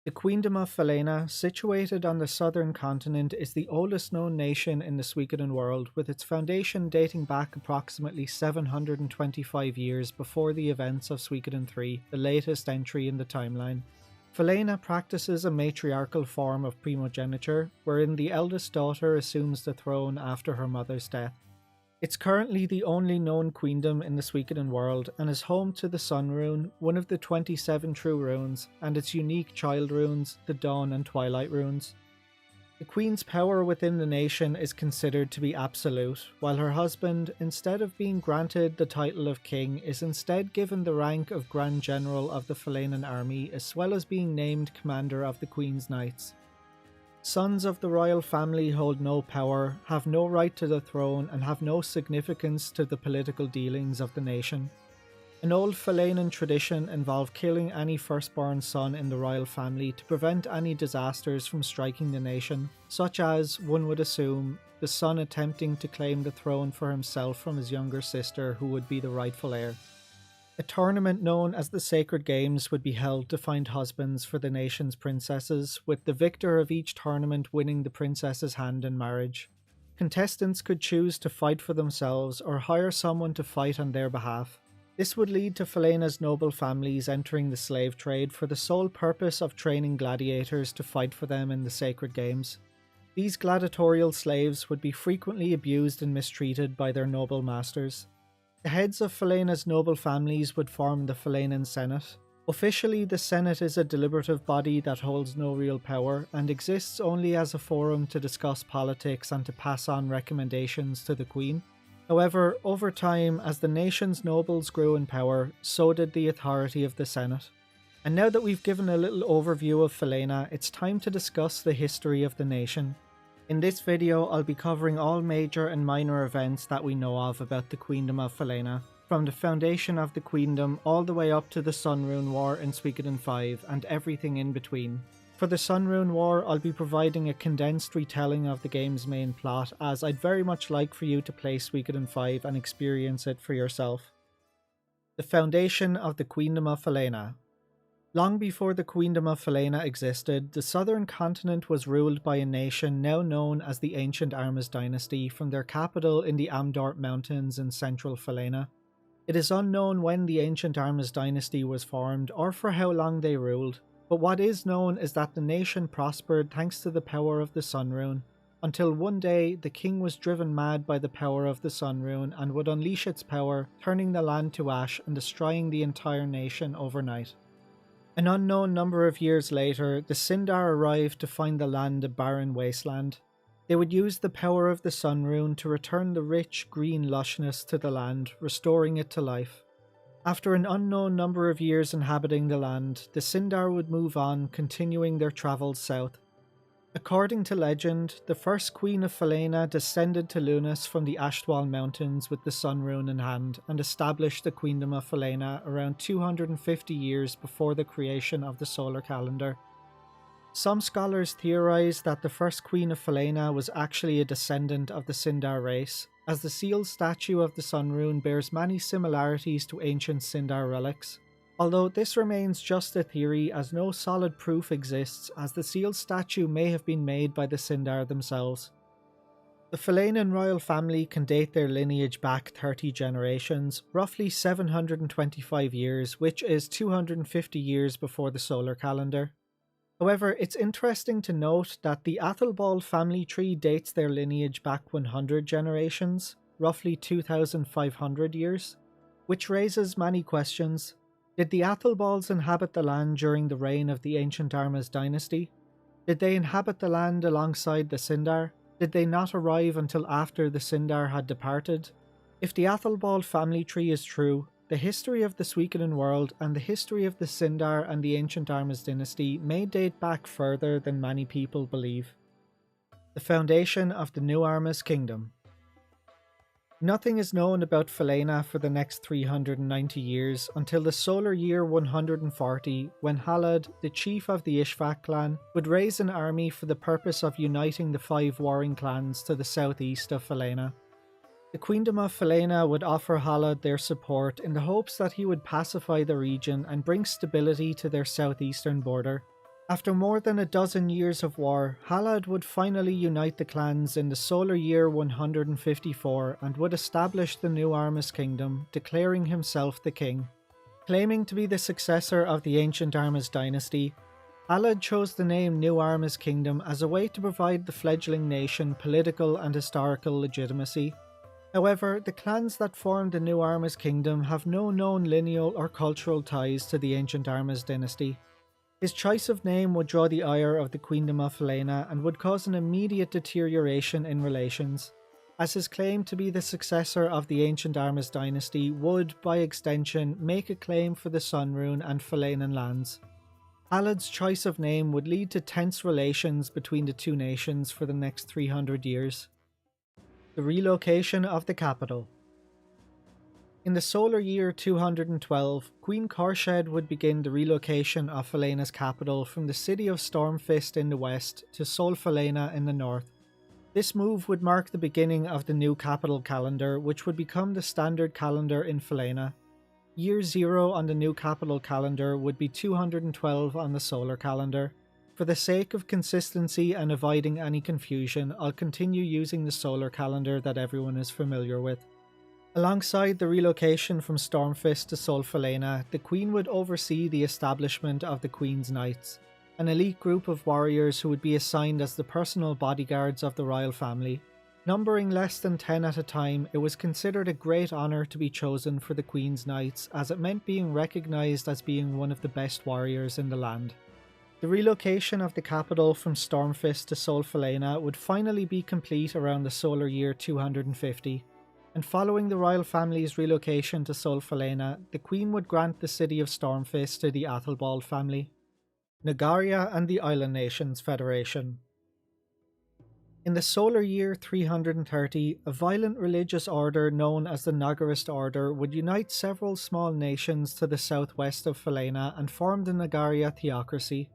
The Queendom of Falena, situated on the southern continent, is the oldest known nation in the Suikoden world, with its foundation dating back approximately 725 years before the events of Suikoden V, the latest entry in the timeline. Falena practices a matriarchal form of primogeniture, wherein the eldest daughter assumes the throne after her mother's death. It's currently the only known queendom in the Suikoden world and is home to the Sun Rune, one of the 27 true runes, and its unique child runes, the Dawn and Twilight runes. The queen's power within the nation is considered to be absolute, while her husband, instead of being granted the title of king, is instead given the rank of Grand General of the Falenan army, as well as being named commander of the Queen's Knights. Sons of the royal family hold no power, have no right to the throne, and have no significance to the political dealings of the nation. An old Falenan tradition involved killing any firstborn son in the royal family to prevent any disasters from striking the nation, such as, one would assume, the son attempting to claim the throne for himself from his younger sister who would be the rightful heir. A tournament known as the Sacred Games would be held to find husbands for the nation's princesses, with the victor of each tournament winning the princess's hand in marriage. Contestants could choose to fight for themselves or hire someone to fight on their behalf. This would lead to Falena's noble families entering the slave trade for the sole purpose of training gladiators to fight for them in the Sacred Games. These gladiatorial slaves would be frequently abused and mistreated by their noble masters. The heads of Falena's noble families would form the Falenan Senate. Officially, the Senate is a deliberative body that holds no real power and exists only as a forum to discuss politics and to pass on recommendations to the Queen. However, over time, as the nation's nobles grew in power, so did the authority of the Senate. And now that we've given a little overview of Falena, it's time to discuss the history of the nation. In this video, I'll be covering all major and minor events that we know of about the Queendom of Falena, from the foundation of the Queendom all the way up to the Sun Rune War in Suikoden V and everything in between. For the Sun Rune War, I'll be providing a condensed retelling of the game's main plot, as I'd very much like for you to play Suikoden V and experience it for yourself. The foundation of the Queendom of Falena. Long before the Queendom of Falena existed, the southern continent was ruled by a nation now known as the Ancient Armas Dynasty from their capital in the Amdort Mountains in central Falena. It is unknown when the Ancient Armas Dynasty was formed or for how long they ruled, but what is known is that the nation prospered thanks to the power of the Sun Rune, until one day the king was driven mad by the power of the Sun Rune and would unleash its power, turning the land to ash and destroying the entire nation overnight. An unknown number of years later, the Sindar arrived to find the land a barren wasteland. They would use the power of the Sun Rune to return the rich, green lushness to the land, restoring it to life. After an unknown number of years inhabiting the land, the Sindar would move on, continuing their travels south. According to legend, the first Queen of Falena descended to Lunas from the Ashtwal Mountains with the Sun Rune in hand and established the Queendom of Falena around 250 years before the creation of the solar calendar. Some scholars theorize that the first Queen of Falena was actually a descendant of the Sindar race, as the sealed statue of the Sun Rune bears many similarities to ancient Sindar relics. Although this remains just a theory, as no solid proof exists, as the sealed statue may have been made by the Sindar themselves. The Falenan royal family can date their lineage back 30 generations, roughly 725 years, which is 250 years before the solar calendar. However, it's interesting to note that the Athelbald family tree dates their lineage back 100 generations, roughly 2,500 years, which raises many questions. Did the Athelbalds inhabit the land during the reign of the Ancient Armas dynasty? Did they inhabit the land alongside the Sindar? Did they not arrive until after the Sindar had departed? If the Athelbald family tree is true, the history of the Suikoden world and the history of the Sindar and the Ancient Armas dynasty may date back further than many people believe. The foundation of the New Armas Kingdom. Nothing is known about Falena for the next 390 years until the solar year 140, when Halad, the chief of the Ishvak clan, would raise an army for the purpose of uniting the 5 warring clans to the southeast of Falena. The Queendom of Falena would offer Halad their support in the hopes that he would pacify the region and bring stability to their southeastern border. After more than a dozen years of war, Halad would finally unite the clans in the solar year 154 and would establish the New Armus Kingdom, declaring himself the king. Claiming to be the successor of the ancient Armus dynasty, Halad chose the name New Armus Kingdom as a way to provide the fledgling nation political and historical legitimacy. However, the clans that formed the New Armus Kingdom have no known lineal or cultural ties to the ancient Armus dynasty. His choice of name would draw the ire of the Queendom of Falena and would cause an immediate deterioration in relations, as his claim to be the successor of the ancient Armus dynasty would, by extension, make a claim for the Sun Rune and Falenan lands. Halad's choice of name would lead to tense relations between the two nations for the next 300 years. The relocation of the capital. In the solar year 212, Queen Korshed would begin the relocation of Falena's capital from the city of Stormfist in the west to Sol Falena in the north. This move would mark the beginning of the new capital calendar, which would become the standard calendar in Falena. Year 0 on the new capital calendar would be 212 on the solar calendar. For the sake of consistency and avoiding any confusion, I'll continue using the solar calendar that everyone is familiar with. Alongside the relocation from Stormfist to Sol Falena, the Queen would oversee the establishment of the Queen's Knights, an elite group of warriors who would be assigned as the personal bodyguards of the royal family. Numbering less than 10 at a time, it was considered a great honour to be chosen for the Queen's Knights, as it meant being recognised as being one of the best warriors in the land. The relocation of the capital from Stormfist to Sol Falena would finally be complete around the solar year 250, and following the royal family's relocation to Sol Falena, the Queen would grant the city of Stormfist to the Athelbald family. Nagarea and the Island Nations Federation. In the solar year 330, a violent religious order known as the Nagarist Order would unite several small nations to the southwest of Falena and form the Nagarea theocracy.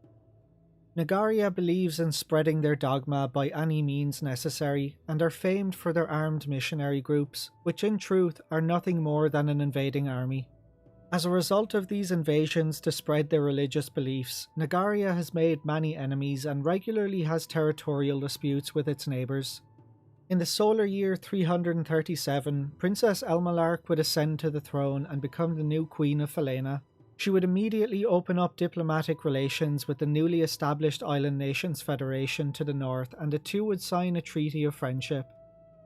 Nagarea believes in spreading their dogma by any means necessary, and are famed for their armed missionary groups, which in truth are nothing more than an invading army. As a result of these invasions to spread their religious beliefs, Nagarea has made many enemies and regularly has territorial disputes with its neighbours. In the solar year 337, Princess Elmalark would ascend to the throne and become the new Queen of Falena. She would immediately open up diplomatic relations with the newly established Island Nations Federation to the north, and the two would sign a treaty of friendship.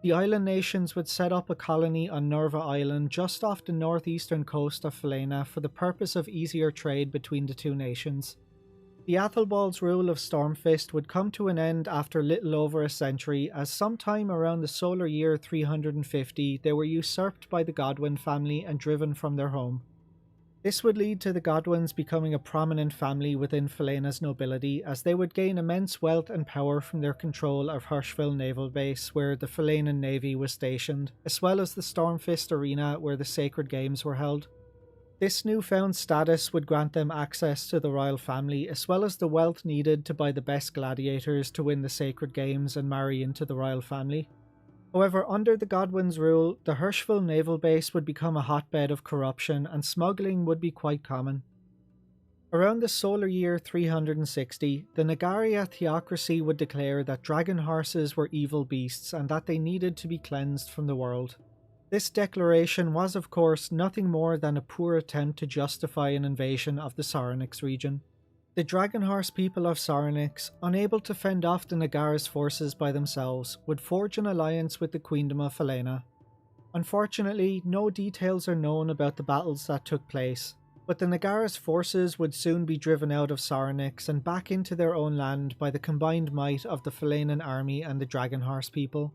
The island nations would set up a colony on Nerva Island just off the northeastern coast of Falena for the purpose of easier trade between the two nations. The Athelbald's rule of Stormfist would come to an end after little over a century, as sometime around the solar year 350 they were usurped by the Godwin family and driven from their home. This would lead to the Godwins becoming a prominent family within Falena's nobility, as they would gain immense wealth and power from their control of Hirschville Naval Base, where the Falenan Navy was stationed, as well as the Stormfist Arena, where the Sacred Games were held. This newfound status would grant them access to the royal family, as well as the wealth needed to buy the best gladiators to win the Sacred Games and marry into the royal family. However, under the Godwin's rule, the Hirschville Naval Base would become a hotbed of corruption and smuggling would be quite common. Around the solar year 360, the Nagarea theocracy would declare that dragon horses were evil beasts and that they needed to be cleansed from the world. This declaration was, of course, nothing more than a poor attempt to justify an invasion of the Sarnix region. The Dragon Horse people of Sarnix, unable to fend off the Nagara's forces by themselves, would forge an alliance with the Queendom of Falena. Unfortunately, no details are known about the battles that took place, but the Nagara's forces would soon be driven out of Sarnix and back into their own land by the combined might of the Falenan army and the Dragon Horse people.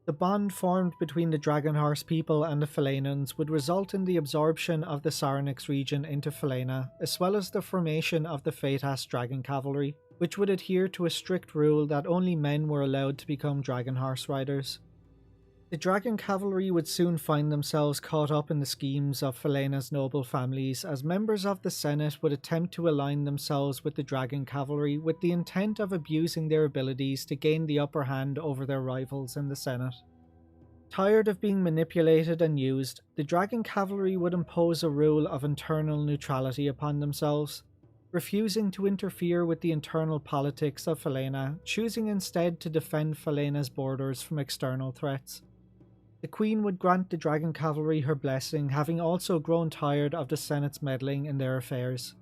The bond formed between the Dragon Horse people and the Falenans would result in the absorption of the Sarnix region into Falena, as well as the formation of the Fatas Dragon Cavalry, which would adhere to a strict rule that only men were allowed to become Dragon Horse riders. The Dragon Cavalry would soon find themselves caught up in the schemes of Falena's noble families, as members of the Senate would attempt to align themselves with the Dragon Cavalry with the intent of abusing their abilities to gain the upper hand over their rivals in the Senate. Tired of being manipulated and used, the Dragon Cavalry would impose a rule of internal neutrality upon themselves. refusing to interfere with the internal politics of Falena, choosing instead to defend Falena's borders from external threats. The Queen would grant the Dragon Cavalry her blessing, having also grown tired of the Senate's meddling in their affairs.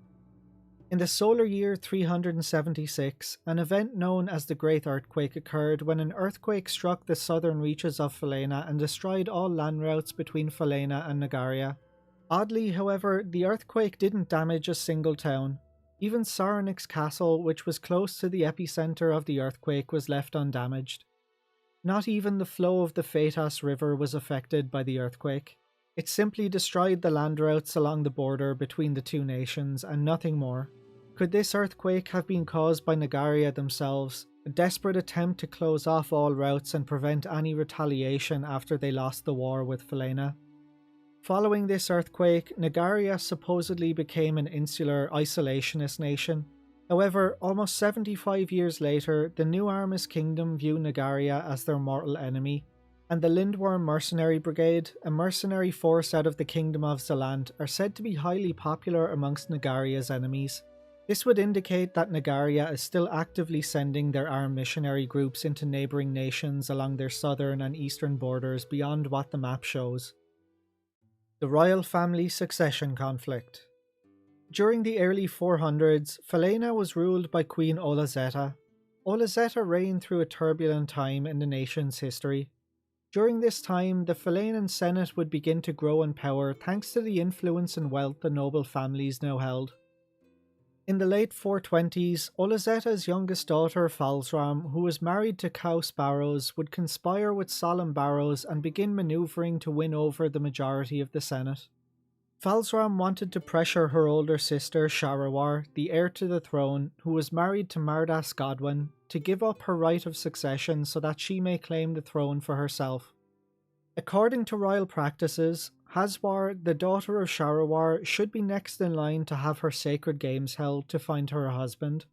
In the solar year 376, an event known as the Great Earthquake occurred when an earthquake struck the southern reaches of Falena and destroyed all land routes between Falena and Nagarea. Oddly, however, the earthquake didn't damage a single town. Even Sarnik's castle, which was close to the epicenter of the earthquake, was left undamaged. Not even the flow of the Phaetos River was affected by the earthquake. It simply destroyed the land routes along the border between the two nations and nothing more. Could this earthquake have been caused by Nagarea themselves, a desperate attempt to close off all routes and prevent any retaliation after they lost the war with Falena? Following this earthquake, Nagarea supposedly became an insular, isolationist nation. However, almost 75 years later, the New Armis Kingdom view Nagarea as their mortal enemy, and the Lindworm Mercenary Brigade, a mercenary force out of the Kingdom of Zealand, are said to be highly popular amongst Nagarea's enemies. This would indicate that Nagarea is still actively sending their armed missionary groups into neighbouring nations along their southern and eastern borders beyond what the map shows. The Royal Family Succession Conflict. During the early 400s, Falena was ruled by Queen Olazeta. Olazeta reigned through a turbulent time in the nation's history. During this time, the Falenan Senate would begin to grow in power thanks to the influence and wealth the noble families now held. In the late 420s, Olazeta's youngest daughter Falzram, who was married to Kaus Barrows, would conspire with Solemn Barrows and begin manoeuvring to win over the majority of the Senate. Falzram wanted to pressure her older sister Sharawar, the heir to the throne, who was married to Mardas Godwin, to give up her right of succession so that she may claim the throne for herself. According to royal practices, Haswar, the daughter of Sharawar, should be next in line to have her sacred games held to find her a husband.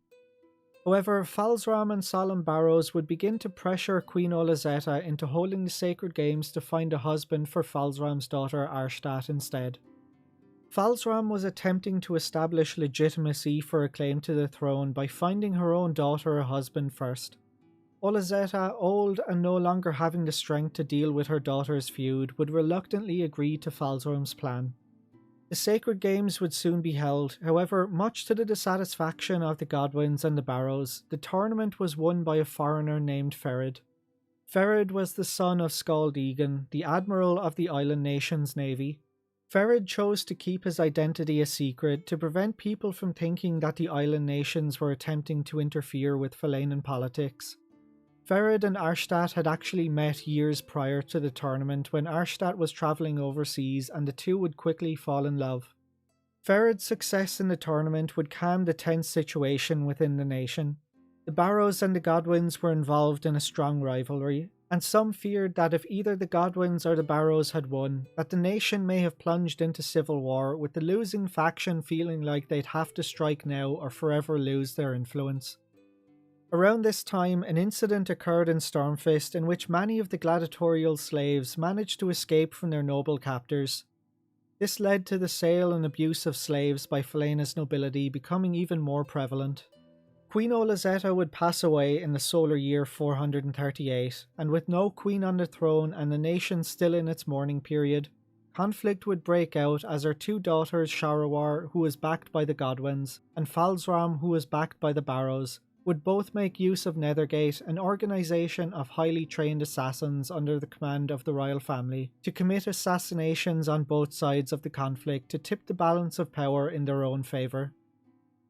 However, Falzram and Solemn Barrows would begin to pressure Queen Olazeta into holding the sacred games to find a husband for Falzram's daughter Arshtat instead. Falzram was attempting to establish legitimacy for a claim to the throne by finding her own daughter a husband first. Olazeta, old and no longer having the strength to deal with her daughter's feud, would reluctantly agree to Falzram's plan. The sacred games would soon be held, however, much to the dissatisfaction of the Godwins and the Barrows, the tournament was won by a foreigner named Ferid. Ferid was the son of Skald Egan, the admiral of the island nation's navy. Ferid chose to keep his identity a secret to prevent people from thinking that the island nations were attempting to interfere with Falenan politics. Ferid and Arshtat had actually met years prior to the tournament when Arshtat was travelling overseas and the two would quickly fall in love. Ferid's success in the tournament would calm the tense situation within the nation. The Barrows and the Godwins were involved in a strong rivalry, and some feared that if either the Godwins or the Barrows had won, that the nation may have plunged into civil war, with the losing faction feeling like they'd have to strike now or forever lose their influence. Around this time, an incident occurred in Stormfist in which many of the gladiatorial slaves managed to escape from their noble captors. This led to the sale and abuse of slaves by Falena's nobility becoming even more prevalent. Queen Olazeta would pass away in the solar year 438, and with no queen on the throne and the nation still in its mourning period, conflict would break out as her two daughters Sharawar, who was backed by the Godwins, and Falzram, who was backed by the Barrows, would both make use of Nethergate, an organisation of highly trained assassins under the command of the royal family, to commit assassinations on both sides of the conflict to tip the balance of power in their own favour.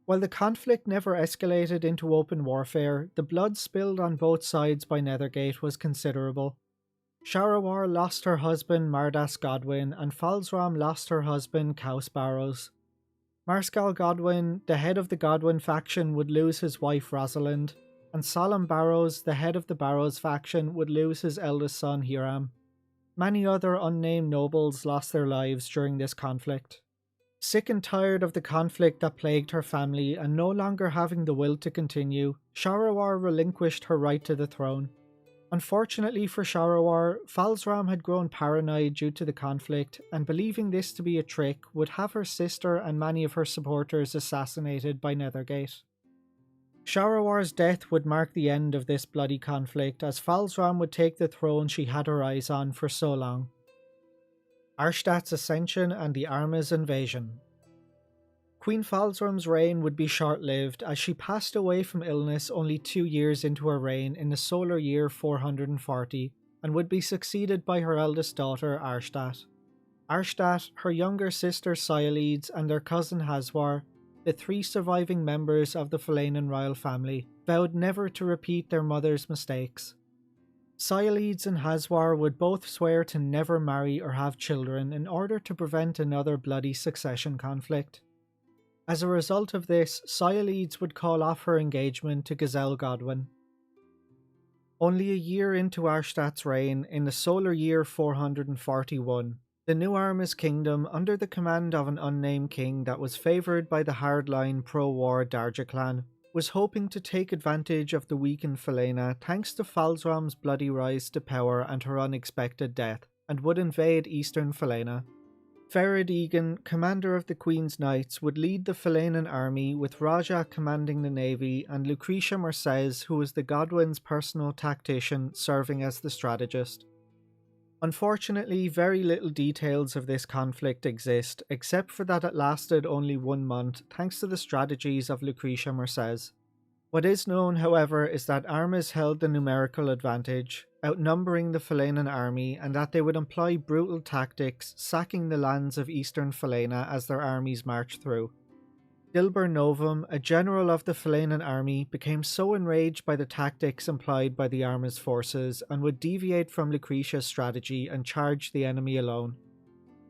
While the conflict never escalated into open warfare, the blood spilled on both sides by Nethergate was considerable. Sharawar lost her husband Mardas Godwin, and Falzram lost her husband Kaus Barrows. Marskal Godwin, the head of the Godwin faction, would lose his wife Rosalind, and Solemn Barrows, the head of the Barrows faction, would lose his eldest son Hiram. Many other unnamed nobles lost their lives during this conflict. Sick and tired of the conflict that plagued her family and no longer having the will to continue, Sharawar relinquished her right to the throne. Unfortunately for Sharawar, Falzram had grown paranoid due to the conflict, and believing this to be a trick, would have her sister and many of her supporters assassinated by Nethergate. Sharawar's death would mark the end of this bloody conflict, as Falzram would take the throne she had her eyes on for so long. Arstad's ascension and the Arma's invasion. Queen Falzram's reign would be short-lived, as she passed away from illness only 2 years into her reign in the solar year 440, and would be succeeded by her eldest daughter Arstad. Arstad, her younger sister Cyaleeds, and their cousin Haswar, the 3 surviving members of the Falenan royal family, vowed never to repeat their mother's mistakes. Cyaleeds and Haswar would both swear to never marry or have children in order to prevent another bloody succession conflict. As a result of this, Cyaleeds would call off her engagement to Gazelle Godwyn. Only a year into Arstad's reign, in the solar year 441, the New Arma's kingdom, under the command of an unnamed king that was favoured by the hardline pro-war Darja clan, was hoping to take advantage of the weakened Falena thanks to Falzram's bloody rise to power and her unexpected death, and would invade eastern Falena. Ferid Egan, commander of the Queen's Knights, would lead the Falenan army, with Raja commanding the navy and Lucretia Merces, who was the Godwyn's personal tactician, serving as the strategist. Unfortunately, very little details of this conflict exist, except for that it lasted only 1 month thanks to the strategies of Lucretia Merces. What is known, however, is that Armas held the numerical advantage, outnumbering the Falenan army, and that they would employ brutal tactics, sacking the lands of eastern Falena as their armies marched through. Dilber Novum, a general of the Falenan army, became so enraged by the tactics employed by the Arma's forces and would deviate from Lucretia's strategy and charge the enemy alone.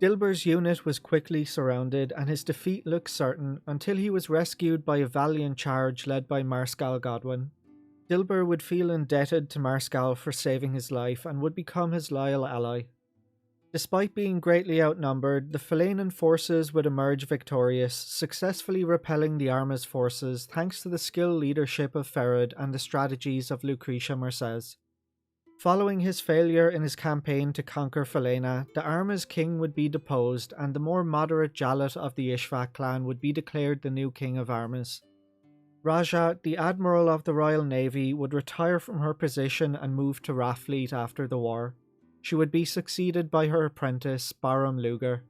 Dilber's unit was quickly surrounded and his defeat looked certain until he was rescued by a valiant charge led by Marscal Godwyn. Dilber would feel indebted to Marscal for saving his life and would become his loyal ally. Despite being greatly outnumbered, the Falenan forces would emerge victorious, successfully repelling the Arma's forces thanks to the skilled leadership of Ferid and the strategies of Lucretia Merces. Following his failure in his campaign to conquer Falena, the Arma's king would be deposed and the more moderate Jalet of the Ishvac clan would be declared the new king of Armas. Raja, the admiral of the Royal Navy, would retire from her position and move to Rathfleet after the war. She would be succeeded by her apprentice, Baram Luger.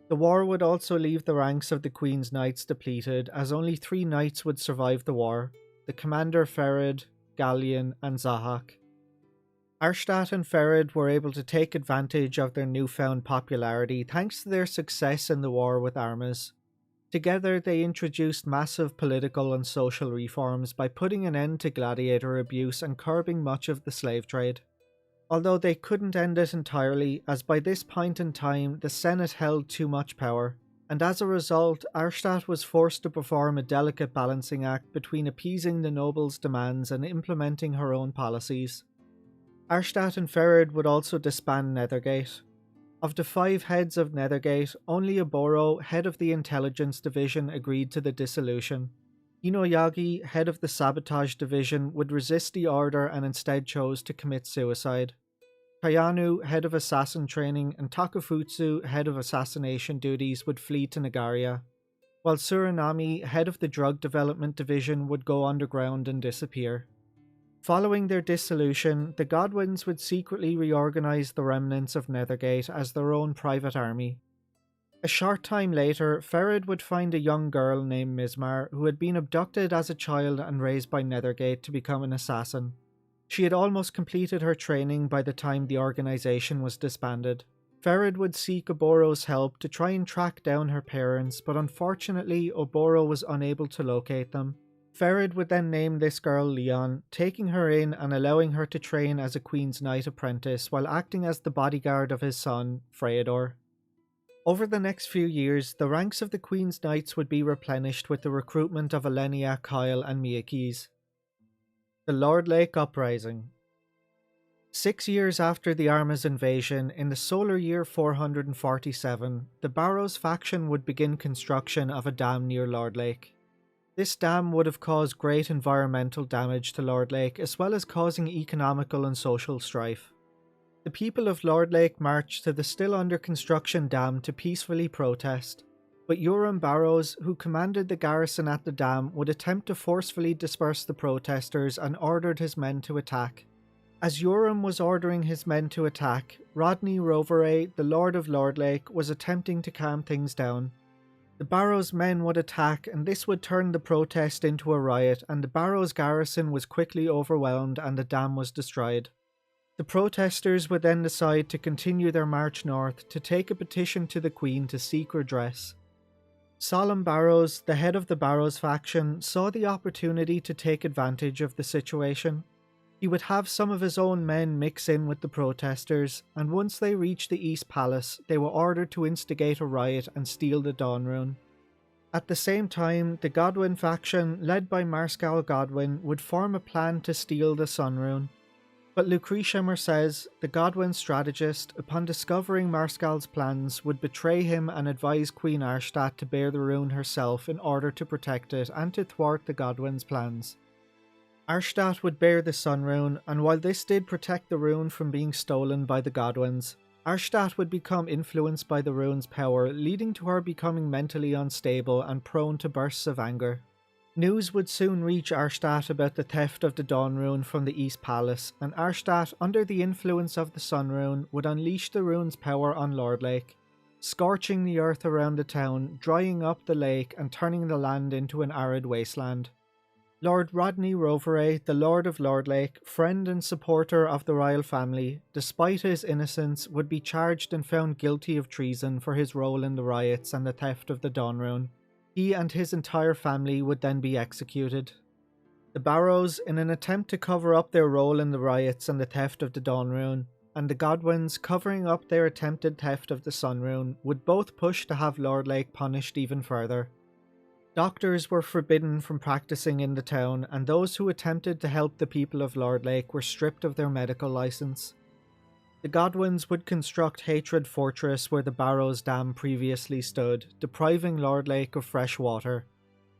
The war would also leave the ranks of the Queen's Knights depleted, as only 3 knights would survive the war: the commander Ferid, Gallian, and Zahak. Arstad and Ferid were able to take advantage of their newfound popularity thanks to their success in the war with Armas. Together they introduced massive political and social reforms by putting an end to gladiator abuse and curbing much of the slave trade. Although they couldn't end it entirely, as by this point in time the Senate held too much power, and as a result Arstad was forced to perform a delicate balancing act between appeasing the nobles' demands and implementing her own policies. Arstad and Ferid would also disband Nethergate. Of the 5 heads of Nethergate, only Oboro, head of the intelligence division, agreed to the dissolution. Inoyagi, head of the sabotage division, would resist the order and instead chose to commit suicide. Kayanu, head of assassin training, and Takafutsu, head of assassination duties, would flee to Nagarea, while Surinami, head of the drug development division, would go underground and disappear. Following their dissolution, the Godwyns would secretly reorganize the remnants of Nethergate as their own private army. A short time later, Ferid would find a young girl named Mizmar who had been abducted as a child and raised by Nethergate to become an assassin. She had almost completed her training by the time the organization was disbanded. Ferid would seek Oboro's help to try and track down her parents, but unfortunately Oboro was unable to locate them. Ferid would then name this girl Leon, taking her in and allowing her to train as a Queen's Knight apprentice while acting as the bodyguard of his son, Freydor. Over the next few years, the ranks of the Queen's Knights would be replenished with the recruitment of Elenia, Kyle and Miyakis. The Lordlake Uprising. 6 years after the Arma's invasion, in the solar year 447, the Barrows faction would begin construction of a dam near Lordlake. This dam would have caused great environmental damage to Lordlake, as well as causing economical and social strife. The people of Lordlake marched to the still under construction dam to peacefully protest, but Yoram Barrows, who commanded the garrison at the dam, would attempt to forcefully disperse the protesters and ordered his men to attack. As Yoram was ordering his men to attack, Rodney Roveray, the Lord of Lordlake, was attempting to calm things down. The Barrows men would attack, and this would turn the protest into a riot, and the Barrows garrison was quickly overwhelmed and the dam was destroyed. The protesters would then decide to continue their march north to take a petition to the Queen to seek redress. Solemn Barrows, the head of the Barrows faction, saw the opportunity to take advantage of the situation. He would have some of his own men mix in with the protesters, and once they reached the East Palace, they were ordered to instigate a riot and steal the Dawn Rune. At the same time, the Godwin faction, led by Marscal Godwin, would form a plan to steal the Sun Rune. But Lucretia Mercez, the Godwin strategist, upon discovering Marscal's plans, would betray him and advise Queen Arshtat to bear the rune herself in order to protect it and to thwart the Godwin's plans. Arshtat would bear the Sun Rune, and while this did protect the rune from being stolen by the Godwins, Arshtat would become influenced by the rune's power, leading to her becoming mentally unstable and prone to bursts of anger. News would soon reach Arshtat about the theft of the Dawn Rune from the East Palace, and Arshtat, under the influence of the Sun Rune, would unleash the rune's power on Lordlake, scorching the earth around the town, drying up the lake and turning the land into an arid wasteland. Lord Rodney Roveray, the Lord of Lordlake, friend and supporter of the royal family, despite his innocence, would be charged and found guilty of treason for his role in the riots and the theft of the Dawn Rune. He and his entire family would then be executed. The Barrows, in an attempt to cover up their role in the riots and the theft of the Dawn Rune, and the Godwins, covering up their attempted theft of the Sun Rune, would both push to have Lordlake punished even further. Doctors were forbidden from practicing in the town, and those who attempted to help the people of Lordlake were stripped of their medical license. The Godwins would construct Hatred Fortress where the Barrows Dam previously stood, depriving Lordlake of fresh water.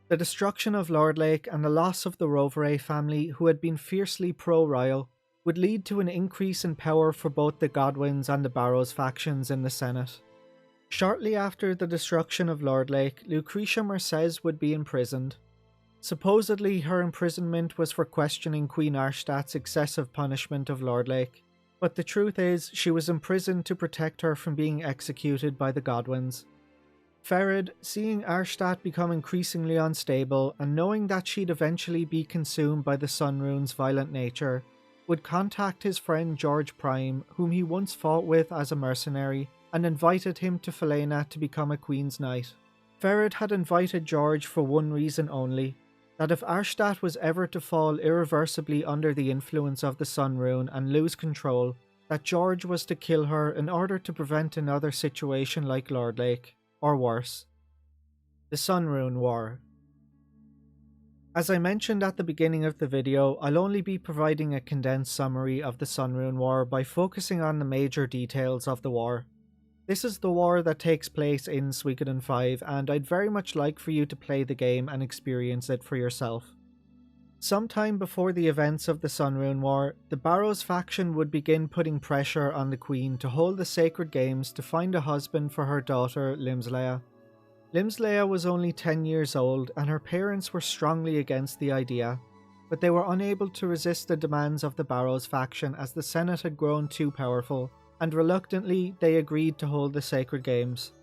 The destruction of Lordlake and the loss of the Roveray family, who had been fiercely pro-royal, would lead to an increase in power for both the Godwins and the Barrows factions in the Senate. Shortly after the destruction of Lordlake, Lucretia Mercez would be imprisoned. Supposedly her imprisonment was for questioning Queen Arshtat's excessive punishment of Lordlake, but the truth is she was imprisoned to protect her from being executed by the Godwins. Ferid, seeing Arshtat become increasingly unstable and knowing that she'd eventually be consumed by the Sun Rune's violent nature, would contact his friend George Prime, whom he once fought with as a mercenary, and invited him to Falena to become a Queen's Knight. Ferid had invited George for one reason only, that if Arshtat was ever to fall irreversibly under the influence of the Sun Rune and lose control, that George was to kill her in order to prevent another situation like Lordlake, or worse. The Sun Rune War. As I mentioned at the beginning of the video, I'll only be providing a condensed summary of the Sun Rune War by focusing on the major details of the war. This is the war that takes place in Suikoden V, and I'd very much like for you to play the game and experience it for yourself. Sometime before the events of the Sun Rune War, the Barrows faction would begin putting pressure on the Queen to hold the Sacred Games to find a husband for her daughter Limslea. Limslea was only 10 years old, and her parents were strongly against the idea, but they were unable to resist the demands of the Barrows faction as the Senate had grown too powerful, and reluctantly they agreed to hold the Sacred Games.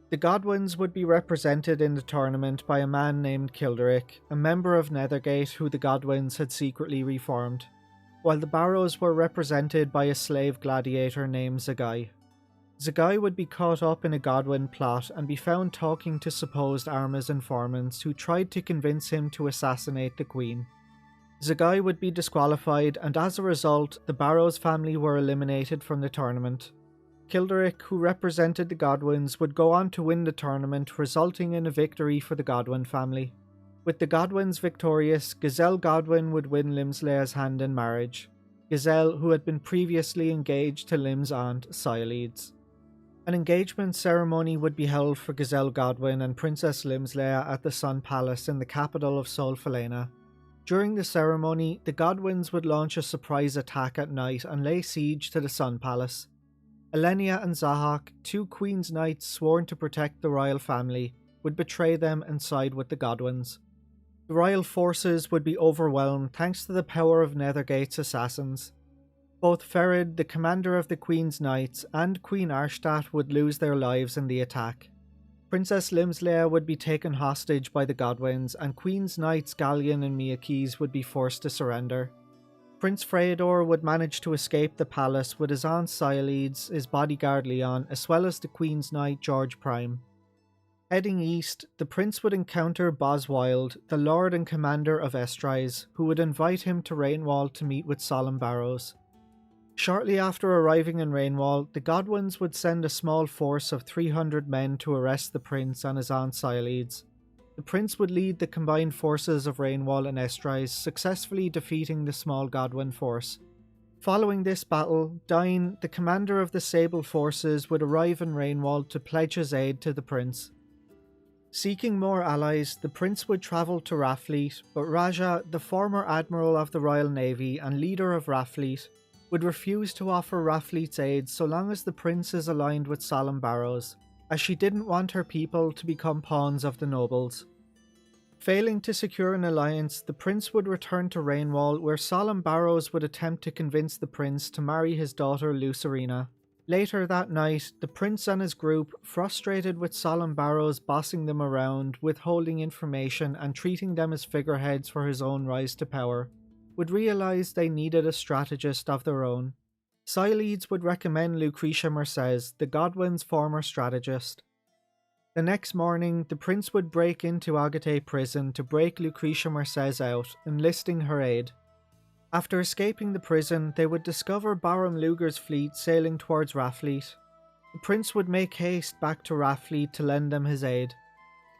The Godwins would be represented in the tournament by a man named Kilderic, a member of Nethergate who the Godwins had secretly reformed, while the Barrows were represented by a slave gladiator named Zagai. Zagai would be caught up in a Godwin plot and be found talking to supposed Arma's informants who tried to convince him to assassinate the Queen. Zagai would be disqualified, and as a result, the Barrows family were eliminated from the tournament. Kilderic, who represented the Godwins, would go on to win the tournament, resulting in a victory for the Godwin family. With the Godwins victorious, Gazelle Godwin would win Limslea's hand in marriage. Gazelle, who had been previously engaged to Lim's aunt, Cyledes. An engagement ceremony would be held for Gazelle Godwyn and Princess Limslea at the Sun Palace in the capital of Sol Falena. During the ceremony, the Godwyns would launch a surprise attack at night and lay siege to the Sun Palace. Elenia and Zahak, two Queen's Knights sworn to protect the royal family, would betray them and side with the Godwyns. The royal forces would be overwhelmed thanks to the power of Nethergate's assassins. Both Ferid, the commander of the Queen's Knights, and Queen Arshtat would lose their lives in the attack. Princess Limslea would be taken hostage by the Godwyns, and Queen's Knights Gallion and Miakis would be forced to surrender. Prince Freydor would manage to escape the palace with his aunt Cylides, his bodyguard Leon, as well as the Queen's Knight George Prime. Heading east, the prince would encounter Boswild, the lord and commander of Estrise, who would invite him to Rainwall to meet with Solemn Barrows. Shortly after arriving in Rainwall, the Godwyns would send a small force of 300 men to arrest the prince and his aunt Cylides. The prince would lead the combined forces of Rainwall and Estrise, successfully defeating the small Godwyn force. Following this battle, Dain, the commander of the Sable forces, would arrive in Rainwall to pledge his aid to the prince. Seeking more allies, the prince would travel to Rafleet, but Raja, the former admiral of the Royal Navy and leader of Rafleet, would refuse to offer Rafleet's aid so long as the prince is aligned with Solemn Barrows, as she didn't want her people to become pawns of the nobles. Failing to secure an alliance, the prince would return to Rainwall, where Solemn Barrows would attempt to convince the prince to marry his daughter Lucerina. Later that night, the prince and his group, frustrated with Solemn Barrows bossing them around, withholding information and treating them as figureheads for his own rise to power, would realise they needed a strategist of their own. Cylides would recommend Lucretia Merces, the Godwyn's former strategist. The next morning, the prince would break into Agate prison to break Lucretia Merces out, enlisting her aid. After escaping the prison, they would discover Barham Luger's fleet sailing towards Rafleet. The prince would make haste back to Rafleet to lend them his aid.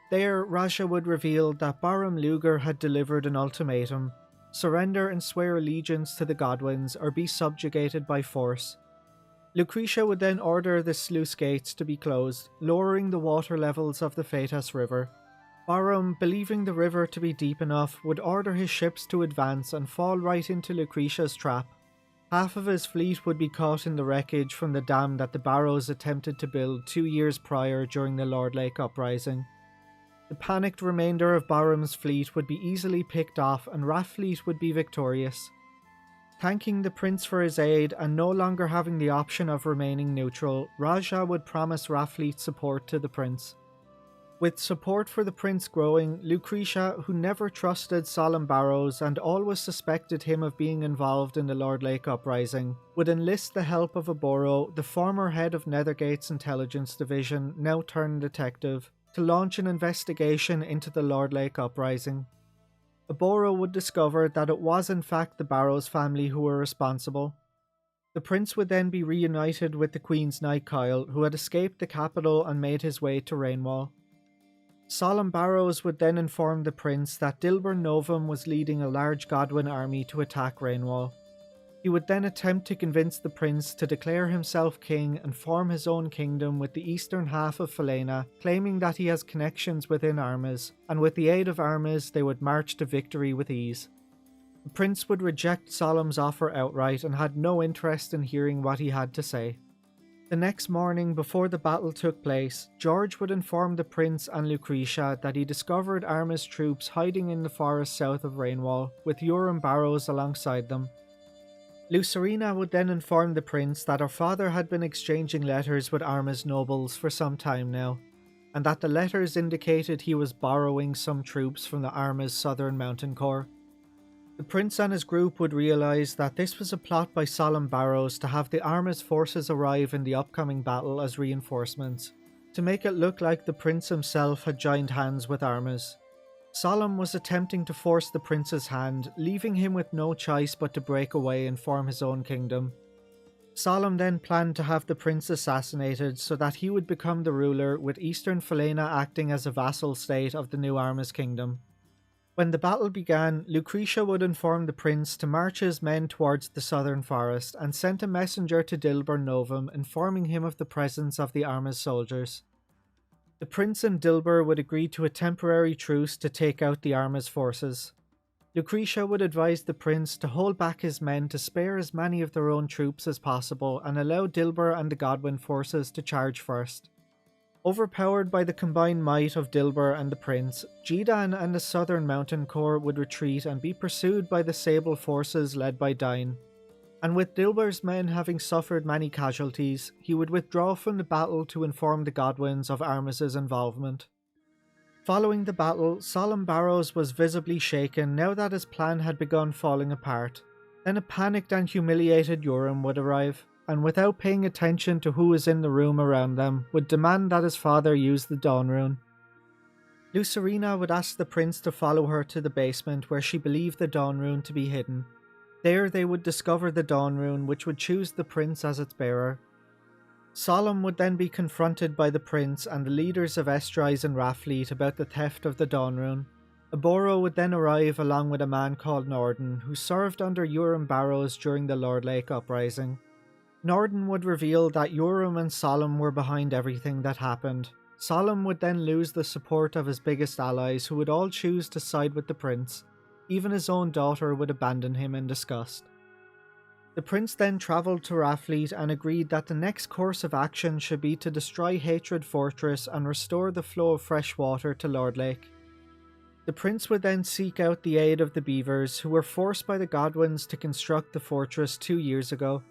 There, Raja would reveal that Barham Luger had delivered an ultimatum: surrender and swear allegiance to the Godwyns or be subjugated by force. Lucretia would then order the sluice gates to be closed, lowering the water levels of the Phaetus River. Barham, believing the river to be deep enough, would order his ships to advance and fall right into Lucretia's trap. Half of his fleet would be caught in the wreckage from the dam that the Barrows attempted to build 2 years prior during the Lordlake Uprising. The panicked remainder of Barham's fleet would be easily picked off and Rafleet would be victorious. Thanking the prince for his aid and no longer having the option of remaining neutral, Raja would promise Rafleet support to the prince. With support for the prince growing, Lucretia, who never trusted Solemn Barrows and always suspected him of being involved in the Lordlake Uprising, would enlist the help of Aboro, the former head of Nethergate's intelligence division, now turned detective, to launch an investigation into the Lordlake Uprising. Aboro would discover that it was in fact the Barrows family who were responsible. The prince would then be reunited with the Queen's Knight Kyle, who had escaped the capital and made his way to Rainwall. Solemn Barrows would then inform the prince that Dilbur Novum was leading a large Godwyn army to attack Rainwall. He would then attempt to convince the prince to declare himself king and form his own kingdom with the eastern half of Falena, claiming that he has connections within Armas, and with the aid of Armas they would march to victory with ease. The prince would reject Solemn's offer outright and had no interest in hearing what he had to say. The next morning, before the battle took place, George would inform the prince and Lucretia that he discovered Arma's troops hiding in the forest south of Rainwall, with Urim Barrows alongside them. Lucerina would then inform the prince that her father had been exchanging letters with Arma's nobles for some time now, and that the letters indicated he was borrowing some troops from the Arma's southern mountain corps. The prince and his group would realise that this was a plot by Solemn Barrows to have the Arma's forces arrive in the upcoming battle as reinforcements, to make it look like the prince himself had joined hands with Armas. Solemn was attempting to force the prince's hand, leaving him with no choice but to break away and form his own kingdom. Solemn then planned to have the prince assassinated so that he would become the ruler, with Eastern Falena acting as a vassal state of the new Arma's kingdom. When the battle began, Lucretia would inform the prince to march his men towards the southern forest and sent a messenger to Dilber Novum informing him of the presence of the Arma's soldiers. The prince and Dilber would agree to a temporary truce to take out the Arma's forces. Lucretia would advise the prince to hold back his men to spare as many of their own troops as possible and allow Dilber and the Godwin forces to charge first. Overpowered by the combined might of Dilber and the prince, Jidan and the Southern Mountain Corps would retreat and be pursued by the Sable forces led by Dain. And with Dilber's men having suffered many casualties, he would withdraw from the battle to inform the Godwins of Armas's involvement. Following the battle, Solemn Barrows was visibly shaken now that his plan had begun falling apart. Then a panicked and humiliated Urim would arrive, and without paying attention to who was in the room around them, would demand that his father use the Dawn Rune. Lucerina would ask the prince to follow her to the basement where she believed the Dawn Rune to be hidden. There they would discover the Dawn Rune, which would choose the prince as its bearer. Solemn would then be confronted by the prince and the leaders of Estrise and Rathfleet about the theft of the Dawn Rune. Aboro would then arrive along with a man called Norden, who served under Urim Barrows during the Lordlake Uprising. Norden would reveal that Urim and Solemn were behind everything that happened. Solemn would then lose the support of his biggest allies, who would all choose to side with the prince. Even his own daughter would abandon him in disgust. The prince then travelled to Rathfleet and agreed that the next course of action should be to destroy Hatred Fortress and restore the flow of fresh water to Lordlake. The prince would then seek out the aid of the Beavers, who were forced by the Godwins to construct the fortress 2 years ago.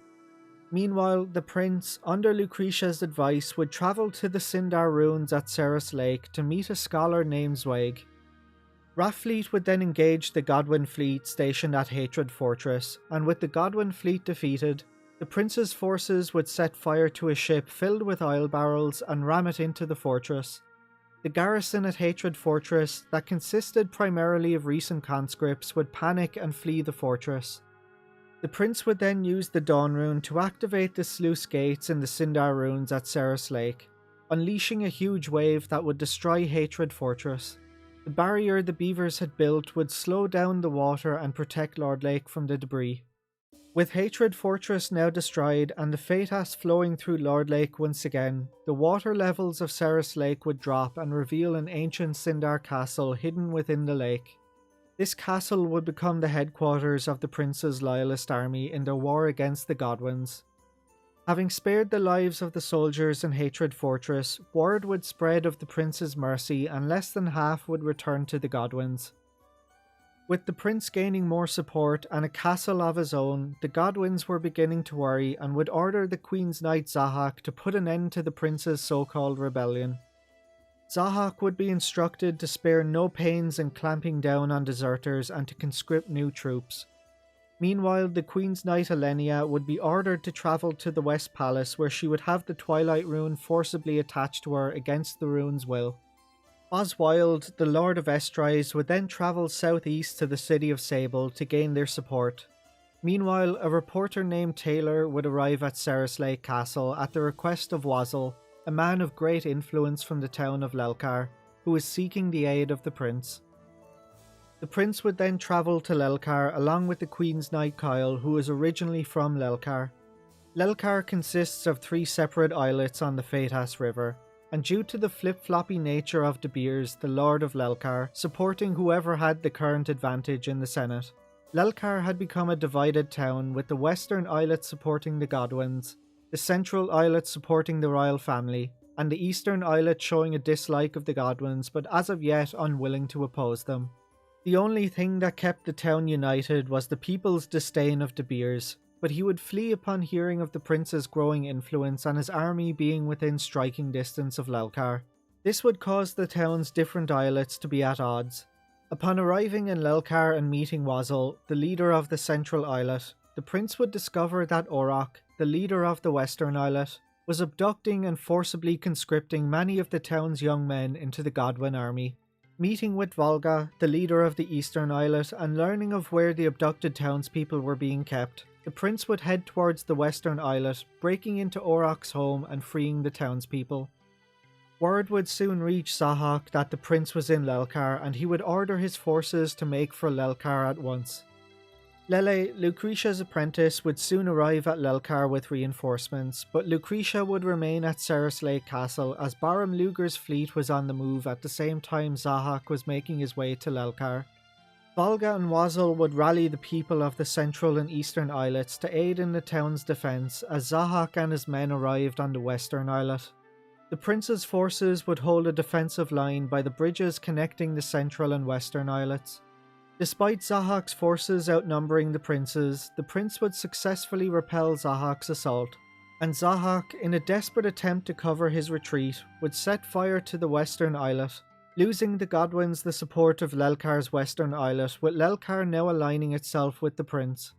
Meanwhile, the prince, under Lucretia's advice, would travel to the Sindar ruins at Ceres Lake to meet a scholar named Zweig. Rathfleet would then engage the Godwin fleet stationed at Hatred Fortress, and with the Godwin fleet defeated, the prince's forces would set fire to a ship filled with oil barrels and ram it into the fortress. The garrison at Hatred Fortress, that consisted primarily of recent conscripts, would panic and flee the fortress. The prince would then use the Dawn Rune to activate the sluice gates in the Sindar ruins at Ceres Lake, unleashing a huge wave that would destroy Hatred Fortress. The barrier the Beavers had built would slow down the water and protect Lordlake from the debris. With Hatred Fortress now destroyed and the Phaetas flowing through Lordlake once again, the water levels of Ceres Lake would drop and reveal an ancient Sindar castle hidden within the lake. This castle would become the headquarters of the prince's loyalist army in their war against the Godwins. Having spared the lives of the soldiers in Hatred Fortress, word would spread of the prince's mercy and less than half would return to the Godwins. With the prince gaining more support and a castle of his own, the Godwins were beginning to worry and would order the Queen's Knight Zahak to put an end to the prince's so-called rebellion. Zahak would be instructed to spare no pains in clamping down on deserters and to conscript new troops. Meanwhile, the Queen's Knight Elenia would be ordered to travel to the West Palace, where she would have the Twilight Rune forcibly attached to her against the rune's will. Oswild, the Lord of Estrise, would then travel southeast to the city of Sable to gain their support. Meanwhile, a reporter named Taylor would arrive at Ceres Lake Castle at the request of Wazel, a man of great influence from the town of Lelkar, who was seeking the aid of the prince. The prince would then travel to Lelkar along with the Queen's Knight Kyle, who was originally from Lelkar. Lelkar consists of 3 separate islets on the Phaetas River, and due to the flip-floppy nature of De Beers, the Lord of Lelkar, supporting whoever had the current advantage in the Senate, Lelkar had become a divided town, with the western islet supporting the Godwins, the central islet supporting the royal family, and the eastern islet showing a dislike of the Godwins but as of yet unwilling to oppose them. The only thing that kept the town united was the people's disdain of De Beers, but he would flee upon hearing of the prince's growing influence and his army being within striking distance of Lelkar. This would cause the town's different islets to be at odds. Upon arriving in Lelkar and meeting Wazel, the leader of the central islet, the prince would discover that Orok, the leader of the western islet, was abducting and forcibly conscripting many of the town's young men into the Godwin army. Meeting with Volga, the leader of the eastern islet, and learning of where the abducted townspeople were being kept, the prince would head towards the western islet, breaking into Orok's home and freeing the townspeople. Word would soon reach Zahak that the prince was in Lelkar, and he would order his forces to make for Lelkar at once. Lele, Lucretia's apprentice, would soon arrive at Lelkar with reinforcements, but Lucretia would remain at Ceres Lake Castle as Baram Luger's fleet was on the move at the same time Zahak was making his way to Lelkar. Volga and Wazel would rally the people of the central and eastern islets to aid in the town's defence as Zahak and his men arrived on the western islet. The prince's forces would hold a defensive line by the bridges connecting the central and western islets. Despite Zahak's forces outnumbering the prince's, the prince would successfully repel Zahak's assault, and Zahak, in a desperate attempt to cover his retreat, would set fire to the western islet, losing the Godwins the support of Lelkar's western islet, with Lelkar now aligning itself with the prince.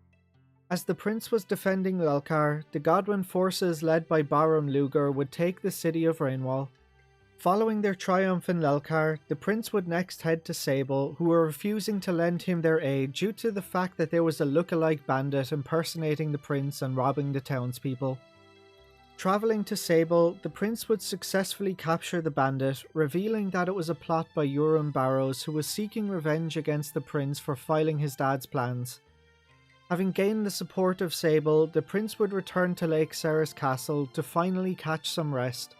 As the prince was defending Lelkar, the Godwin forces led by Baram Luger would take the city of Rainwall. Following their triumph in Lelkar, the prince would next head to Sable, who were refusing to lend him their aid due to the fact that there was a look-alike bandit impersonating the prince and robbing the townspeople. Travelling to Sable, the prince would successfully capture the bandit, revealing that it was a plot by Urim Barrows, who was seeking revenge against the prince for filing his dad's plans. Having gained the support of Sable, the prince would return to Lake Ceres Castle to finally catch some rest.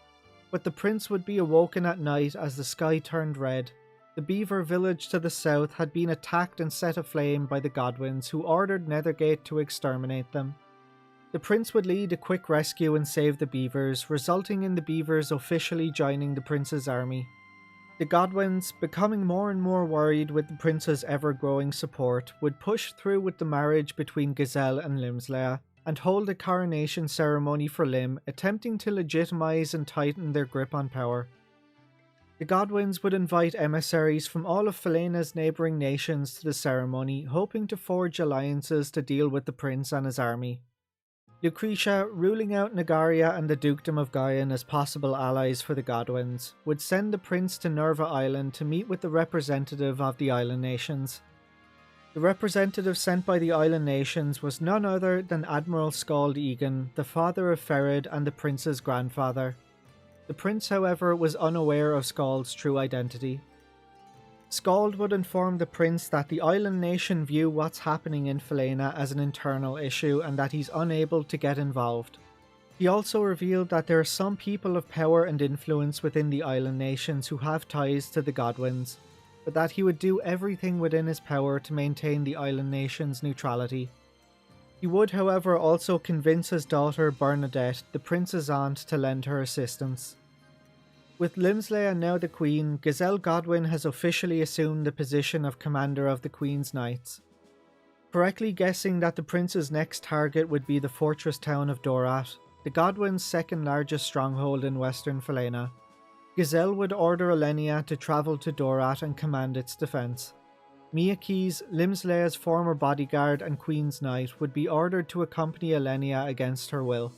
But the prince would be awoken at night as the sky turned red. The beaver village to the south had been attacked and set aflame by the Godwins, who ordered Nethergate to exterminate them. The prince would lead a quick rescue and save the beavers, resulting in the beavers officially joining the prince's army. The Godwins, becoming more and more worried with the prince's ever-growing support, would push through with the marriage between Gazelle and Limslea, and hold a coronation ceremony for Lim, attempting to legitimize and tighten their grip on power. The Godwins would invite emissaries from all of Falena's neighbouring nations to the ceremony, hoping to forge alliances to deal with the prince and his army. Lucretia, ruling out Nagarea and the Dukedom of Gaian as possible allies for the Godwins, would send the prince to Nerva Island to meet with the representative of the island nations. The representative sent by the island nations was none other than Admiral Skald Egan, the father of Ferid and the prince's grandfather. The prince, however, was unaware of Skald's true identity. Skald would inform the prince that the island nation view what's happening in Falena as an internal issue and that he's unable to get involved. He also revealed that there are some people of power and influence within the island nations who have ties to the Godwins, but that he would do everything within his power to maintain the island nation's neutrality. He would, however, also convince his daughter Bernadette, the prince's aunt, to lend her assistance. With Limslea now the queen, Gazelle Godwin has officially assumed the position of commander of the Queen's Knights. Correctly guessing that the prince's next target would be the fortress town of Dorat, the Godwins' second largest stronghold in western Falena, Gazelle would order Elenia to travel to Dorat and command its defence. Miakes, Limslea's former bodyguard and Queen's Knight, would be ordered to accompany Elenia against her will.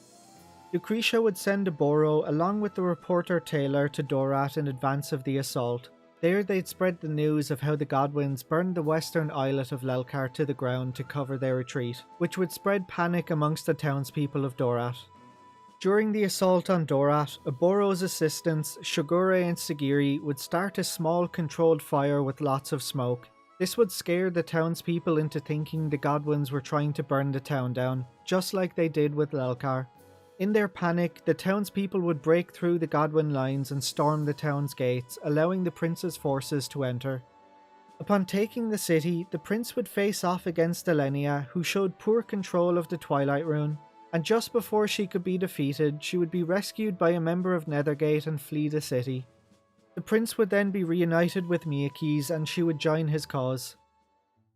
Lucretia would send a Boro along with the reporter Taylor to Dorat in advance of the assault. There they'd spread the news of how the Godwins burned the western islet of Lelkar to the ground to cover their retreat, which would spread panic amongst the townspeople of Dorat. During the assault on Dorat, Aboro's assistants, Shogure and Sagiri, would start a small controlled fire with lots of smoke. This would scare the townspeople into thinking the Godwins were trying to burn the town down, just like they did with Lelkar. In their panic, the townspeople would break through the Godwin lines and storm the town's gates, allowing the prince's forces to enter. Upon taking the city, the prince would face off against Elenia, who showed poor control of the Twilight Rune, and just before she could be defeated, she would be rescued by a member of Nethergate and flee the city. The prince would then be reunited with Miakes and she would join his cause.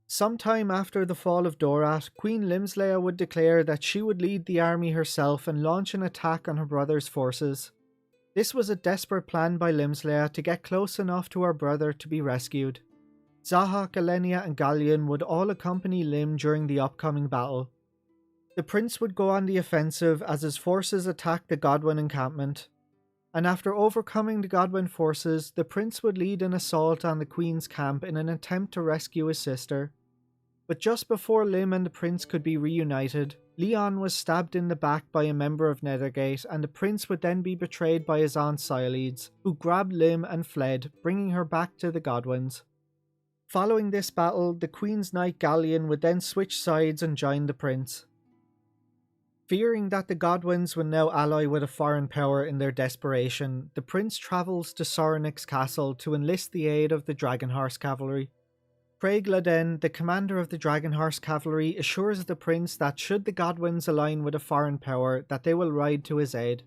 Sometime after the fall of Dorat, Queen Limslea would declare that she would lead the army herself and launch an attack on her brother's forces. This was a desperate plan by Limslea to get close enough to her brother to be rescued. Zahak, Elenia and Gallion would all accompany Lim during the upcoming battle. The prince would go on the offensive as his forces attacked the Godwin encampment, and after overcoming the Godwin forces, the prince would lead an assault on the Queen's camp in an attempt to rescue his sister. But just before Lim and the prince could be reunited, Leon was stabbed in the back by a member of Nethergate, and the prince would then be betrayed by his aunt Sialides, who grabbed Lim and fled, bringing her back to the Godwins. Following this battle, the Queen's Knight Galleon would then switch sides and join the prince. Fearing that the Godwins would now ally with a foreign power in their desperation, the prince travels to Soranik's castle to enlist the aid of the Dragonhorse Cavalry. Craig Laden, the commander of the Dragonhorse Cavalry, assures the prince that should the Godwins align with a foreign power, that they will ride to his aid.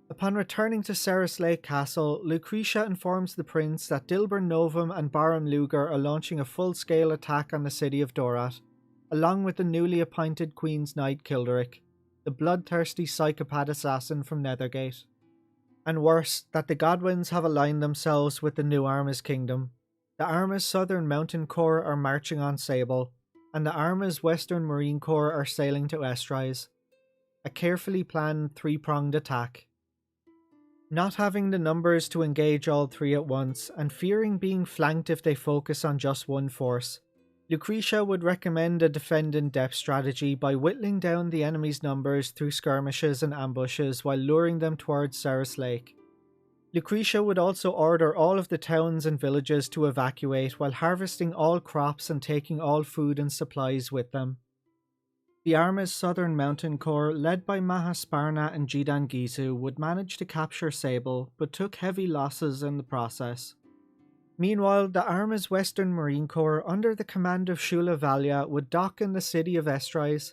Upon returning to Lake Castle, Lucretia informs the prince that Dilbur Novum and Baram Luger are launching a full-scale attack on the city of Dorat, along with the newly appointed Queen's Knight Kilderic, the bloodthirsty psychopath assassin from Nethergate. And worse, that the Godwins have aligned themselves with the new Arma's kingdom. The Arma's Southern Mountain Corps are marching on Sable, and the Arma's Western Marine Corps are sailing to Estrise. A carefully planned three-pronged attack. Not having the numbers to engage all three at once, and fearing being flanked if they focus on just one force, Lucretia would recommend a defend-in-depth strategy by whittling down the enemy's numbers through skirmishes and ambushes while luring them towards Ceres Lake. Lucretia would also order all of the towns and villages to evacuate while harvesting all crops and taking all food and supplies with them. The Arma's Southern Mountain Corps, led by Mahasparna and Jidan Gisu, would manage to capture Sable, but took heavy losses in the process. Meanwhile, the Arma's Western Marine Corps, under the command of Shula Valya, would dock in the city of Estrise,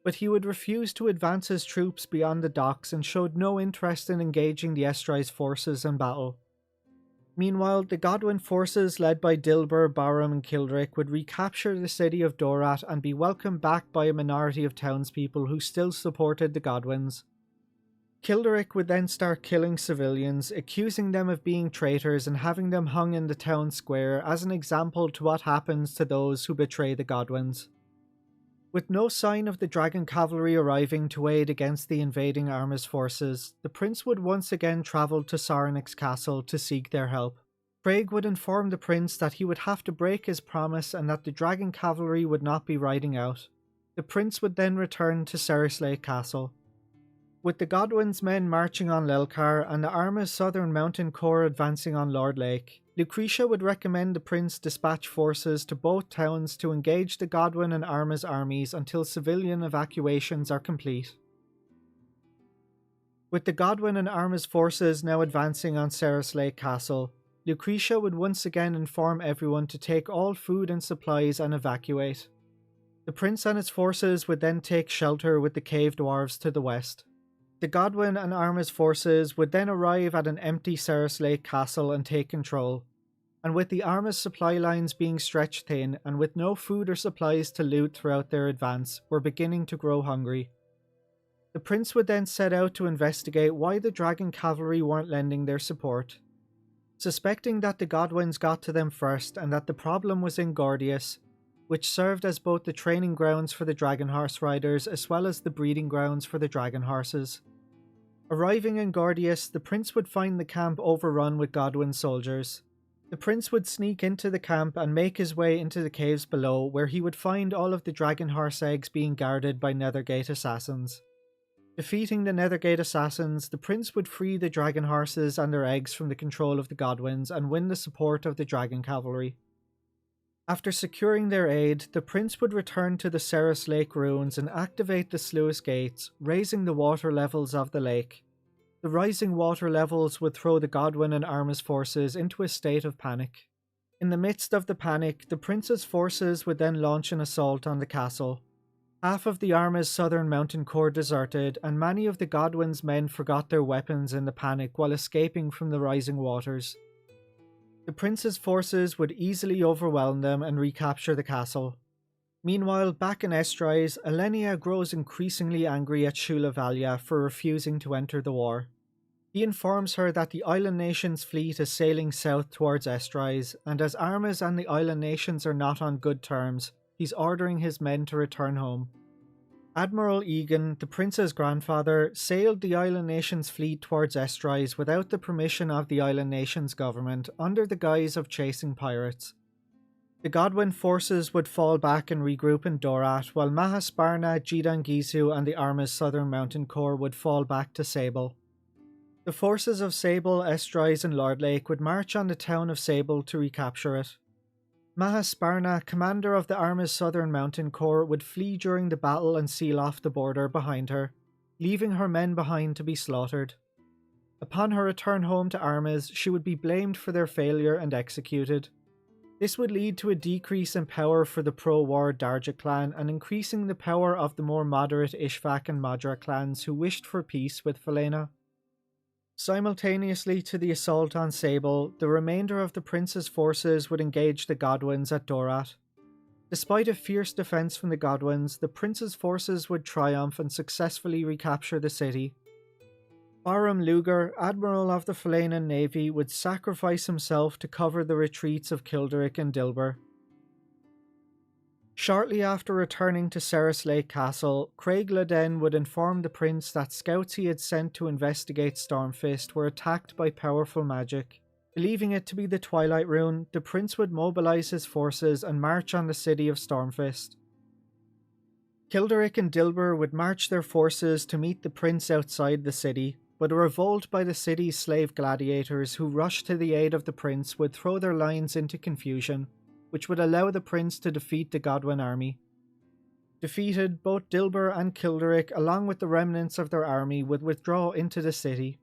but he would refuse to advance his troops beyond the docks and showed no interest in engaging the Estrise forces in battle. Meanwhile, the Godwin forces led by Dilbur, Baram and Kilderic would recapture the city of Dorat and be welcomed back by a minority of townspeople who still supported the Godwins. Kilderic would then start killing civilians, accusing them of being traitors and having them hung in the town square as an example to what happens to those who betray the Godwins. With no sign of the Dragon Cavalry arriving to aid against the invading Arma's forces, the prince would once again travel to Soranik's castle to seek their help. Craig would inform the prince that he would have to break his promise and that the Dragon Cavalry would not be riding out. The prince would then return to Ceres Lake Castle. With the Godwin's men marching on Lelkar and the Arma's Southern Mountain Corps advancing on Lordlake, Lucretia would recommend the prince dispatch forces to both towns to engage the Godwin and Arma's armies until civilian evacuations are complete. With the Godwin and Arma's forces now advancing on Ceres Lake Castle, Lucretia would once again inform everyone to take all food and supplies and evacuate. The prince and his forces would then take shelter with the cave dwarves to the west. The Godwin and Arma's forces would then arrive at an empty Ceres Lake Castle and take control, and with the Arma's supply lines being stretched thin and with no food or supplies to loot throughout their advance, were beginning to grow hungry. The prince would then set out to investigate why the Dragon Cavalry weren't lending their support. Suspecting that the Godwins got to them first and that the problem was in Gordius, which served as both the training grounds for the Dragon Horse riders as well as the breeding grounds for the Dragon Horses. Arriving in Gordius, the prince would find the camp overrun with Godwin soldiers. The prince would sneak into the camp and make his way into the caves below, where he would find all of the Dragon Horse eggs being guarded by Nethergate assassins. Defeating the Nethergate assassins, the prince would free the Dragon Horses and their eggs from the control of the Godwins and win the support of the Dragon Cavalry. After securing their aid, the prince would return to the Ceres Lake ruins and activate the sluice gates, raising the water levels of the lake. The rising water levels would throw the Godwin and Arma's forces into a state of panic. In the midst of the panic, the prince's forces would then launch an assault on the castle. Half of the Arma's Southern Mountain Corps deserted, and many of the Godwin's men forgot their weapons in the panic while escaping from the rising waters. The prince's forces would easily overwhelm them and recapture the castle. Meanwhile, back in Estrise, Elenia grows increasingly angry at Shula Valya for refusing to enter the war. He informs her that the island nation's fleet is sailing south towards Estrise, and as Armas and the island nations are not on good terms, he's ordering his men to return home. Admiral Egan, the prince's grandfather, sailed the island nation's fleet towards Estrise without the permission of the island nation's government, under the guise of chasing pirates. The Godwin forces would fall back and regroup in Dorat, while Mahasparna, Jidangisu and the Arma's Southern Mountain Corps would fall back to Sable. The forces of Sable, Estrise and Lordlake would march on the town of Sable to recapture it. Mahasparna, commander of the Arma's Southern Mountain Corps, would flee during the battle and seal off the border behind her, leaving her men behind to be slaughtered. Upon her return home to Armas, she would be blamed for their failure and executed. This would lead to a decrease in power for the pro-war Darja clan and increasing the power of the more moderate Ishvak and Madra clans who wished for peace with Falena. Simultaneously to the assault on Sable, the remainder of the prince's forces would engage the Godwins at Dorat. Despite a fierce defense from the Godwins, the prince's forces would triumph and successfully recapture the city. Baram Lugar, admiral of the Falenan navy, would sacrifice himself to cover the retreats of Kildaric and Dilber. Shortly after returning to Ceres Lake Castle, Craig Laden would inform the prince that scouts he had sent to investigate Stormfist were attacked by powerful magic. Believing it to be the Twilight Rune, the prince would mobilize his forces and march on the city of Stormfist. Kildaric and Dilber would march their forces to meet the prince outside the city, but a revolt by the city's slave gladiators who rushed to the aid of the prince would throw their lines into confusion, which would allow the prince to defeat the Godwin army. Defeated, both Dilber and Kildaric, along with the remnants of their army, would withdraw into the city.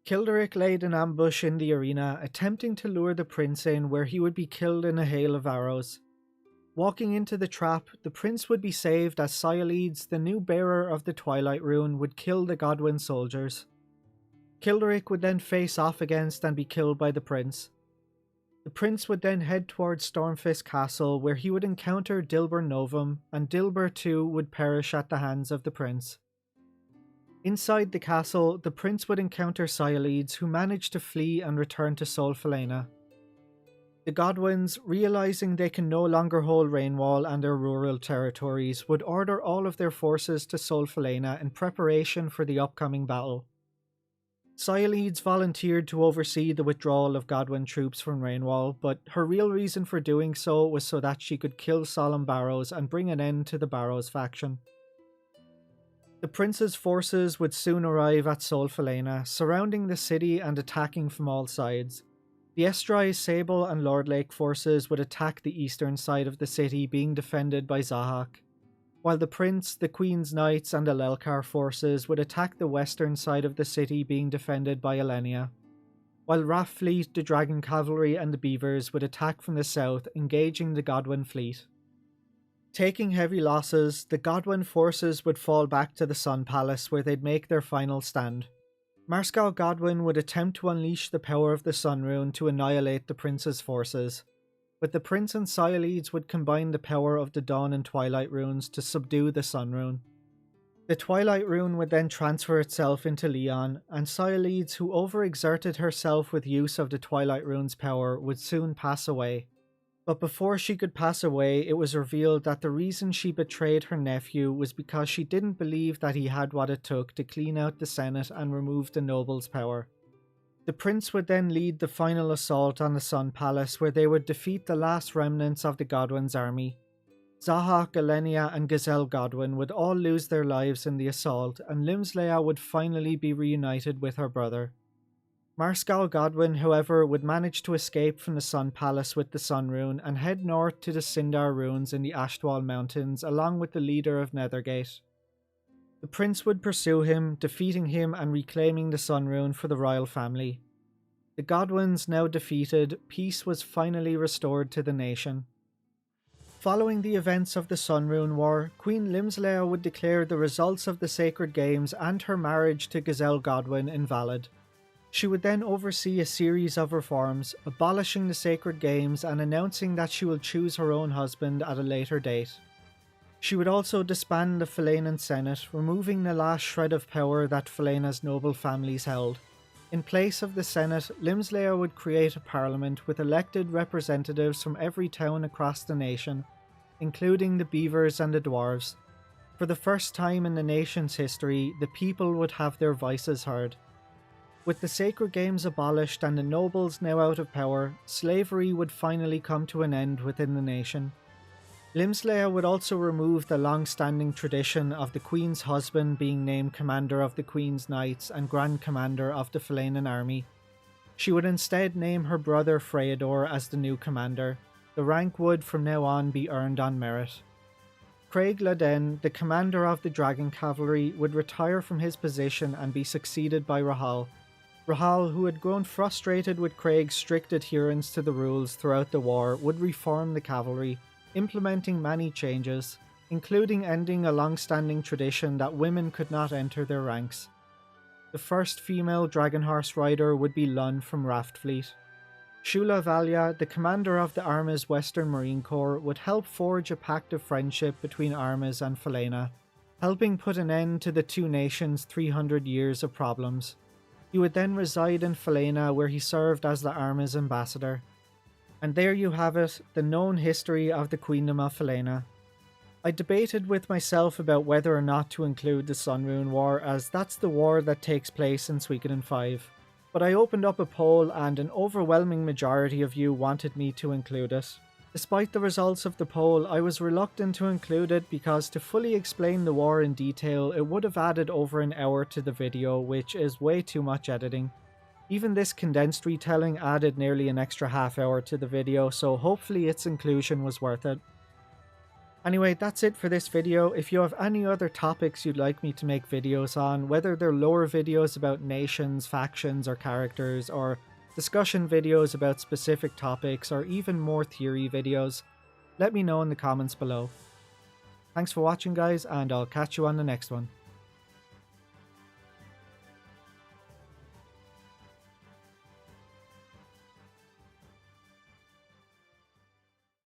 Kildaric laid an ambush in the arena, attempting to lure the prince in where he would be killed in a hail of arrows. Walking into the trap, the prince would be saved as Cyaleides, the new bearer of the Twilight Rune, would kill the Godwin soldiers. Kildaric would then face off against and be killed by the prince. The prince would then head towards Stormfist Castle where he would encounter Dilber Novum, and Dilber too would perish at the hands of the prince. Inside the castle, the prince would encounter Cyaleides, who managed to flee and return to Sol Falena. The Godwins, realizing they can no longer hold Rainwall and their rural territories, would order all of their forces to Sol Falena in preparation for the upcoming battle. Cyaleides volunteered to oversee the withdrawal of Godwin troops from Rainwall, but her real reason for doing so was so that she could kill Solemn Barrows and bring an end to the Barrows faction. The prince's forces would soon arrive at Sol Falena, surrounding the city and attacking from all sides. The Estrise, Sable and Lordlake forces would attack the eastern side of the city, being defended by Zahak, while the prince, the queen's knights and the Lelkar forces would attack the western side of the city, being defended by Elenia, while Raff Fleet, the dragon cavalry and the beavers would attack from the south, engaging the Godwin fleet. Taking heavy losses, the Godwin forces would fall back to the Sun Palace where they'd make their final stand. Marscal Godwin would attempt to unleash the power of the Sun Rune to annihilate the prince's forces, but the prince and Cyaleides would combine the power of the Dawn and Twilight runes to subdue the Sun Rune. The Twilight Rune would then transfer itself into Leon, and Cyaleides, who overexerted herself with use of the Twilight Rune's power, would soon pass away. But before she could pass away, it was revealed that the reason she betrayed her nephew was because she didn't believe that he had what it took to clean out the Senate and remove the nobles' power. The prince would then lead the final assault on the Sun Palace, where they would defeat the last remnants of the Godwin's army. Zahak, Elenia and Gazelle Godwin would all lose their lives in the assault, and Limslea would finally be reunited with her brother. Marscal Godwin, however, would manage to escape from the Sun Palace with the Sun Rune and head north to the Sindar ruins in the Ashtwal Mountains along with the leader of Nethergate. The prince would pursue him, defeating him and reclaiming the Sun Rune for the royal family. The Godwins now defeated, peace was finally restored to the nation. Following the events of the Sun Rune War, Queen Limslea would declare the results of the Sacred Games and her marriage to Gazelle Godwin invalid. She would then oversee a series of reforms, abolishing the Sacred Games and announcing that she will choose her own husband at a later date. She would also disband the Falenan Senate, removing the last shred of power that Falena's noble families held. In place of the Senate, Limslea would create a parliament with elected representatives from every town across the nation, including the Beavers and the Dwarves. For the first time in the nation's history, the people would have their voices heard. With the sacred games abolished and the nobles now out of power, slavery would finally come to an end within the nation. Limslea would also remove the long-standing tradition of the Queen's husband being named Commander of the Queen's Knights and Grand Commander of the Falenan army. She would instead name her brother Freydor as the new commander. The rank would from now on be earned on merit. Craig Laden, the commander of the Dragon Cavalry, would retire from his position and be succeeded by Rahal. Rahal, who had grown frustrated with Craig's strict adherence to the rules throughout the war, would reform the cavalry, implementing many changes, including ending a long-standing tradition that women could not enter their ranks. The first female dragon horse rider would be Lun from Raftfleet. Shula Valya, the commander of the Arma's Western Marine Corps, would help forge a pact of friendship between Armas and Falena, helping put an end to the two nations' 300 years of problems. He would then reside in Falena, where he served as the Arma's ambassador. And there you have it, the known history of the Queendom of Falena. I debated with myself about whether or not to include the Sun Rune War, as that's the war that takes place in Suikoden V. But I opened up a poll and an overwhelming majority of you wanted me to include it. Despite the results of the poll, I was reluctant to include it because to fully explain the war in detail, it would have added over an hour to the video, which is way too much editing. Even this condensed retelling added nearly an extra half hour to the video, so hopefully its inclusion was worth it. Anyway, that's it for this video. If you have any other topics you'd like me to make videos on, whether they're lore videos about nations, factions, or characters, or discussion videos about specific topics, or even more theory videos, let me know in the comments below. Thanks for watching guys, and I'll catch you on the next one.